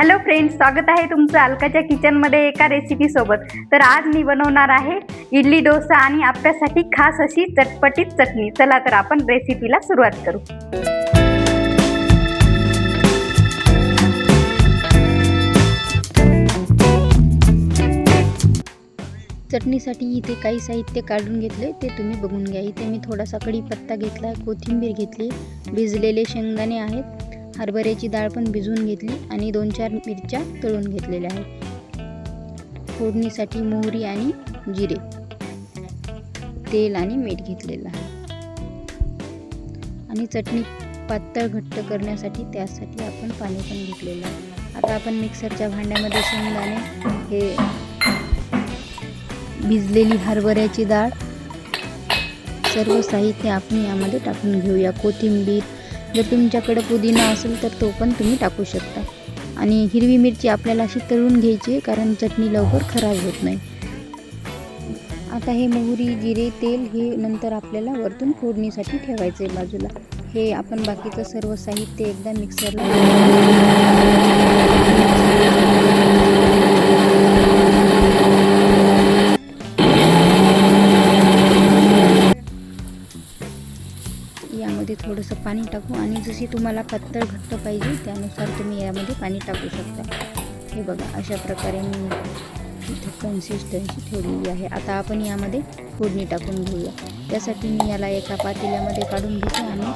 Hello friends, स्वागत आहे तुमचं अलकाच्या किचनमध्ये एका रेसिपीसोबत। तर आज मी बनवणार आहे इडली, डोसा आणि आप्यासाठी खास अशी चटपटीत चटणी। चला तर आपण रेसिपीला सुरुवात करू। चटणीसाठी इथे काही साहित्य काढून घेतले, ते तुम्ही बघून घ्या। इथे मी थोडासा कढीपत्ता घेतला आहे, कोथिंबीर घेतली, भिजलेले शेंगदाणे आहेत, हरभऱ्याची डाळ पण भिजवून घेतली आणि 2-4 मिरच्या तळून घेतलेल्या आहेत। फोडणीसाठी मोहरी आणि जिरे, तेल आणि मीठ घेतलेलं आहे आणि चटणी पातळ घट्ट करण्यासाठी त्यासाठी आपण पाणी पण घेतलेलं आहे। आता आपण मिक्सरच्या भांड्यामध्ये शेंगदाणे, हे भिजलेली हरभऱ्याची डाळ, सर्व साहित्य आपण यामध्ये टाकून घेऊया। कोथिंबीर, जर तुमच्याकडे पुदिना असेल तर तो पण तुम्ही टाकू शकता आणि हिरवी मिरची आपल्याला अशी तळून घ्यायची, कारण चटणी लवकर खराब होत नाही। आता हे मोहरी, जिरे, तेल हे नंतर आपल्याला वरतून फोडणीसाठी ठेवायचे बाजूला। हे आपण बाकीचं सर्व साहित्य एकदा मिक्सरला यामध्ये थोडंसं पाणी टाकू आणि जशी तुम्हाला पातळ घट्ट पाहिजे त्यानुसार तुम्ही यामध्ये पाणी टाकू शकता। हे बघा, अशा प्रकारे मी इथे कन्सिस्टन्सी ठेवलेली आहे। आता आपण यामध्ये फोडणी टाकून घेऊया। त्यासाठी मी याला एका पातेल्यामध्ये काढून घेते आणि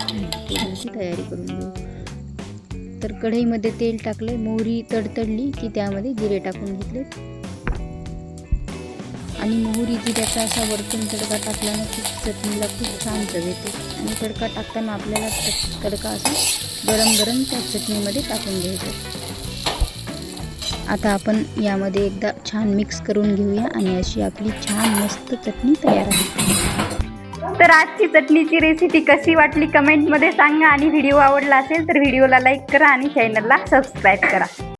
फोडणीची तयारी करून घेऊ। तर कढईमध्ये तेल टाकले, मोहरी तडतडली की त्यामध्ये जिरे टाकून घेतले आणि मोहरी जिऱ्याचा असा वरतून तडका टाकल्याने चटणीला खूप छान चव येते आणि तडका टाकताना आपल्याला तडका असा गरम गरम त्या चटणीमध्ये टाकून घ्यायचा। आता आपण यामध्ये एकदा छान मिक्स करून घेऊया आणि अशी आपली छान मस्त चटणी तयार आहे। तर आजची चटणीची रेसिपी कशी वाटली कमेंटमध्ये सांगा आणि व्हिडिओ आवडला असेल तर व्हिडिओला लाईक करा आणि चॅनलला सबस्क्राईब करा।